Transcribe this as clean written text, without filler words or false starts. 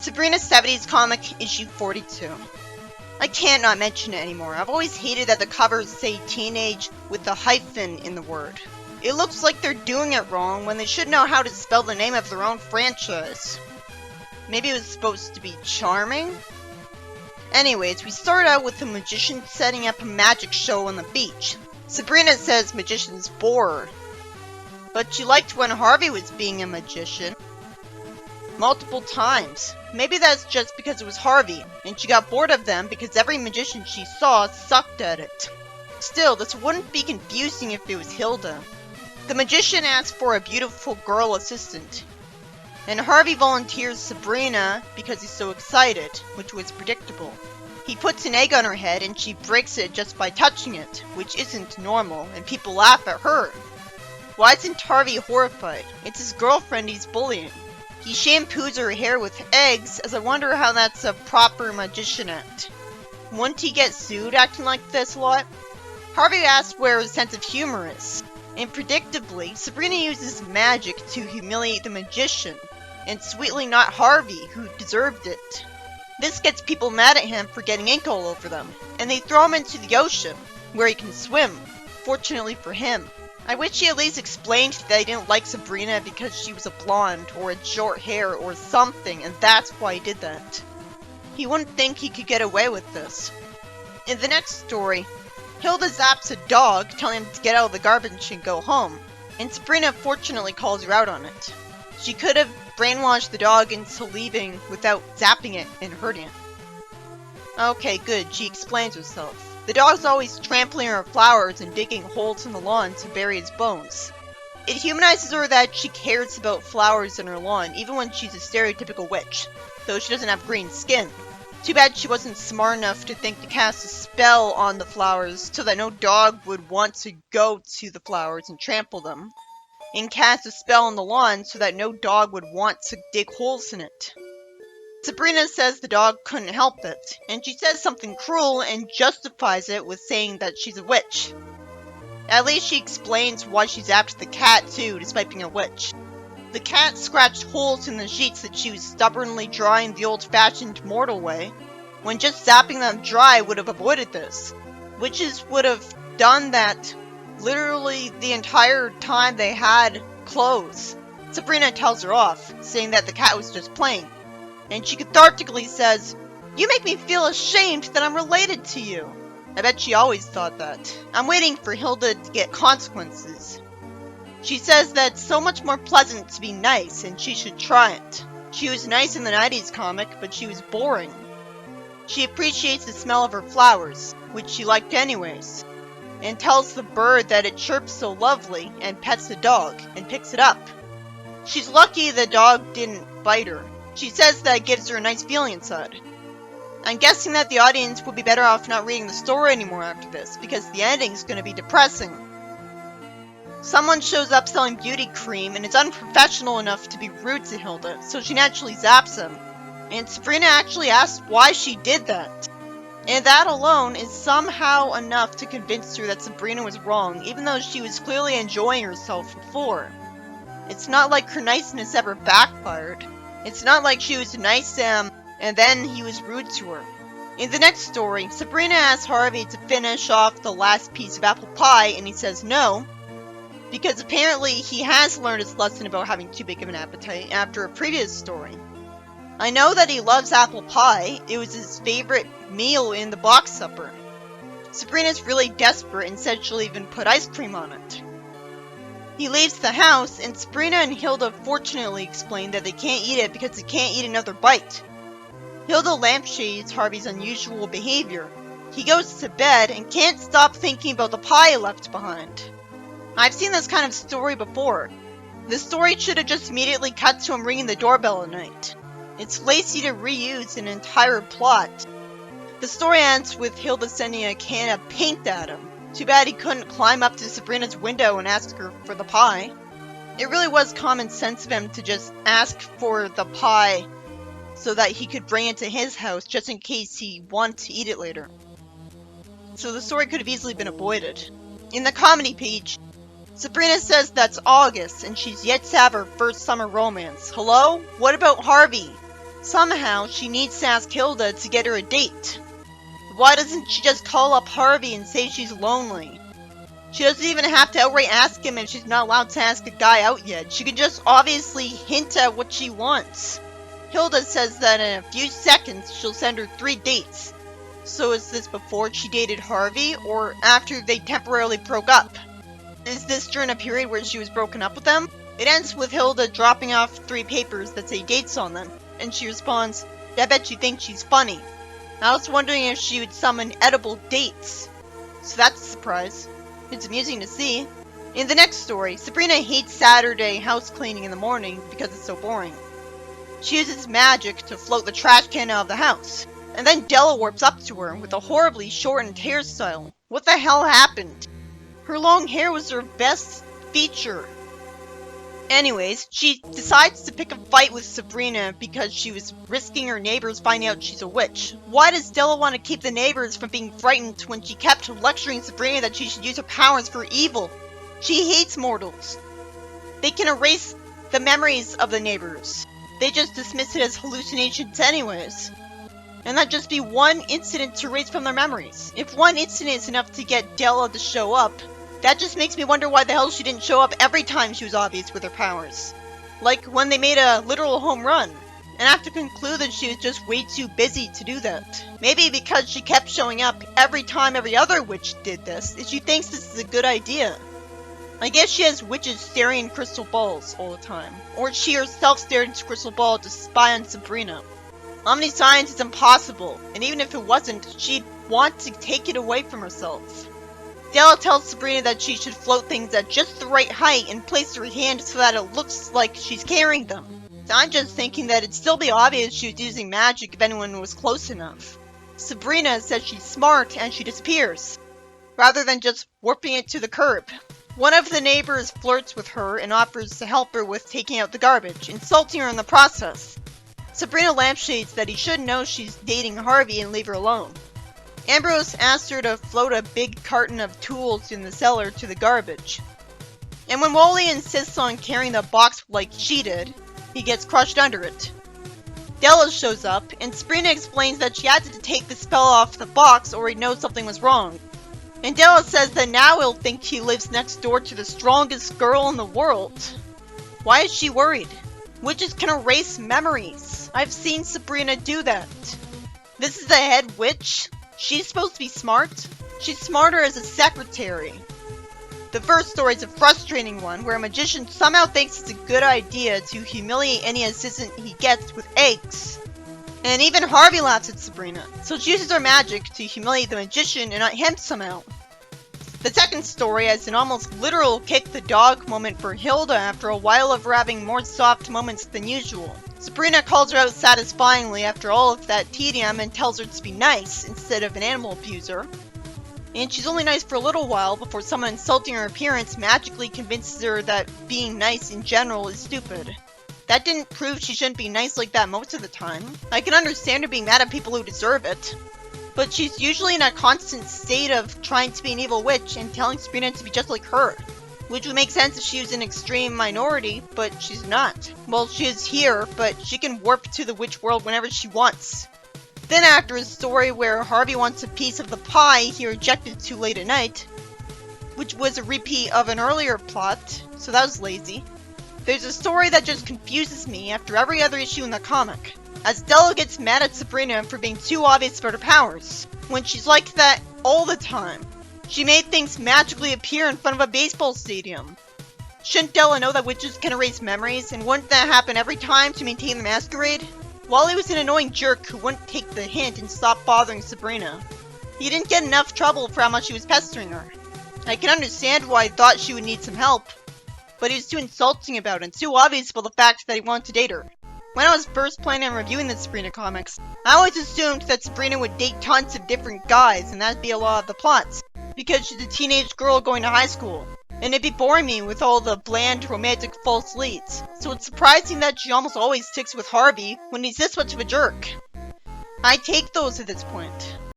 Sabrina 70s comic, issue 42. I can't not mention it anymore. I've always hated that the covers say teenage with a hyphen in the word. It looks like they're doing it wrong when they should know how to spell the name of their own franchise. Maybe it was supposed to be charming? Anyways, we start out with the magician setting up a magic show on the beach. Sabrina says magicians bore her, but she liked when Harvey was being a magician. Multiple times. Maybe that's just because it was Harvey, and she got bored of them because every magician she saw sucked at it. Still, this wouldn't be confusing if it was Hilda. The magician asks for a beautiful girl assistant, and Harvey volunteers Sabrina because he's so excited, which was predictable. He puts an egg on her head and she breaks it just by touching it, which isn't normal, and people laugh at her. Why isn't Harvey horrified? It's his girlfriend he's bullying. He shampoos her hair with eggs, as I wonder how that's a proper magician act. Wouldn't he get sued acting like this a lot? Harvey asks where his sense of humor is, and predictably, Sabrina uses magic to humiliate the magician, and sweetly not Harvey, who deserved it. This gets people mad at him for getting ink all over them, and they throw him into the ocean, where he can swim, fortunately for him. I wish he at least explained that he didn't like Sabrina because she was a blonde, or had short hair, or something, and that's why he did that. He wouldn't think he could get away with this. In the next story, Hilda zaps a dog, telling him to get out of the garbage and go home, and Sabrina fortunately calls her out on it. She could have brainwashed the dog into leaving without zapping it and hurting it. Okay, good, she explains herself. The dog's always trampling her flowers and digging holes in the lawn to bury his bones. It humanizes her that she cares about flowers in her lawn, even when she's a stereotypical witch, though she doesn't have green skin. Too bad she wasn't smart enough to think to cast a spell on the flowers so that no dog would want to go to the flowers and trample them, and cast a spell on the lawn so that no dog would want to dig holes in it. Sabrina says the dog couldn't help it, and she says something cruel and justifies it with saying that she's a witch. At least she explains why she zapped the cat too, despite being a witch. The cat scratched holes in the sheets that she was stubbornly drying the old-fashioned mortal way, when just zapping them dry would have avoided this. Witches would have done that literally the entire time they had clothes. Sabrina tells her off, saying that the cat was just playing. And she cathartically says, "You make me feel ashamed that I'm related to you." I bet she always thought that. I'm waiting for Hilda to get consequences. She says that it's so much more pleasant to be nice, and she should try it. She was nice in the 90s comic, but she was boring. She appreciates the smell of her flowers, which she liked anyways, and tells the bird that it chirps so lovely, and pets the dog, and picks it up. She's lucky the dog didn't bite her. She says that gives her a nice feeling inside. I'm guessing that the audience would be better off not reading the story anymore after this, because the ending's going to be depressing. Someone shows up selling beauty cream and is unprofessional enough to be rude to Hilda, so she naturally zaps him. And Sabrina actually asks why she did that. And that alone is somehow enough to convince her that Sabrina was wrong, even though she was clearly enjoying herself before. It's not like her niceness ever backfired. It's not like she was nice to him, and then he was rude to her. In the next story, Sabrina asks Harvey to finish off the last piece of apple pie, and he says no, because apparently he has learned his lesson about having too big of an appetite after a previous story. I know that he loves apple pie. It was his favorite meal in the box supper. Sabrina's really desperate and said she'll even put ice cream on it. He leaves the house, and Sabrina and Hilda fortunately explain that they can't eat it because they can't eat another bite. Hilda lampshades Harvey's unusual behavior. He goes to bed and can't stop thinking about the pie left behind. I've seen this kind of story before. The story should have just immediately cut to him ringing the doorbell at night. It's lazy to reuse an entire plot. The story ends with Hilda sending a can of paint at him. Too bad he couldn't climb up to Sabrina's window and ask her for the pie. It really was common sense of him to just ask for the pie so that he could bring it to his house just in case he wanted to eat it later. So the story could have easily been avoided. In the comedy page, Sabrina says that's August and she's yet to have her first summer romance. Hello? What about Harvey? Somehow, she needs to ask Hilda to get her a date. Why doesn't she just call up Harvey and say she's lonely? She doesn't even have to outright ask him if she's not allowed to ask a guy out yet. She can just obviously hint at what she wants. Hilda says that in a few seconds she'll send her 3 dates. So is this before she dated Harvey, or after they temporarily broke up? Is this during a period where she was broken up with them? It ends with Hilda dropping off 3 papers that say dates on them, and she responds, "I bet you think she's funny." I was wondering if she would summon edible dates. So that's a surprise. It's amusing to see. In the next story, Sabrina hates Saturday house cleaning in the morning because it's so boring. She uses magic to float the trash can out of the house. And then Della warps up to her with a horribly shortened hairstyle. What the hell happened? Her long hair was her best feature. Anyways, she decides to pick a fight with Sabrina because she was risking her neighbors finding out she's a witch. Why does Della want to keep the neighbors from being frightened when she kept lecturing Sabrina that she should use her powers for evil? She hates mortals. They can erase the memories of the neighbors. They just dismiss it as hallucinations anyways. And that'd just be one incident to erase from their memories. If one incident is enough to get Della to show up, that just makes me wonder why the hell she didn't show up every time she was obvious with her powers. Like when they made a literal home run. And I have to conclude that she was just way too busy to do that. Maybe because she kept showing up every time every other witch did this, she thinks this is a good idea. I guess she has witches staring in crystal balls all the time. Or she herself stared into a crystal ball to spy on Sabrina. Omniscience is impossible, and even if it wasn't, she'd want to take it away from herself. Della tells Sabrina that she should float things at just the right height and place her hand so that it looks like she's carrying them. So I'm just thinking that it'd still be obvious she was using magic if anyone was close enough. Sabrina says she's smart and she disappears, rather than just warping it to the curb. One of the neighbors flirts with her and offers to help her with taking out the garbage, insulting her in the process. Sabrina lampshades that he should know she's dating Harvey and leave her alone. Ambrose asks her to float a big carton of tools in the cellar to the garbage. And when Wally insists on carrying the box like she did, he gets crushed under it. Della shows up, and Sabrina explains that she had to take the spell off the box or he'd know something was wrong. And Della says that now he'll think he lives next door to the strongest girl in the world. Why is she worried? Witches can erase memories. I've seen Sabrina do that. This is the head witch? She's supposed to be smart? She's smarter as a secretary. The first story is a frustrating one where a magician somehow thinks it's a good idea to humiliate any assistant he gets with eggs. And even Harvey laughs at Sabrina, so she uses her magic to humiliate the magician and not him somehow. The second story has an almost literal kick the dog moment for Hilda after a while of her having more soft moments than usual. Sabrina calls her out satisfyingly after all of that tedium and tells her to be nice instead of an animal abuser. And she's only nice for a little while before someone insulting her appearance magically convinces her that being nice in general is stupid. That didn't prove she shouldn't be nice like that most of the time. I can understand her being mad at people who deserve it. But she's usually in a constant state of trying to be an evil witch and telling Sabrina to be just like her. Which would make sense if she was an extreme minority, but she's not. Well, she is here, but she can warp to the witch world whenever she wants. Then after a story where Harvey wants a piece of the pie he rejected too late at night, which was a repeat of an earlier plot, so that was lazy. There's a story that just confuses me after every other issue in the comic, as Della gets mad at Sabrina for being too obvious about her powers, when she's like that all the time. She made things magically appear in front of a baseball stadium. Shouldn't Della know that witches can erase memories, and wouldn't that happen every time to maintain the masquerade? Wally was an annoying jerk who wouldn't take the hint and stop bothering Sabrina. He didn't get enough trouble for how much he was pestering her. I can understand why he thought she would need some help, but he was too insulting about it and too obvious about the fact that he wanted to date her. When I was first planning on reviewing the Sabrina comics, I always assumed that Sabrina would date tons of different guys and that'd be a lot of the plots, because she's a teenage girl going to high school, and it'd be boring me with all the bland, romantic false leads. So it's surprising that she almost always sticks with Harvey when he's this much of a jerk. I take those at this point.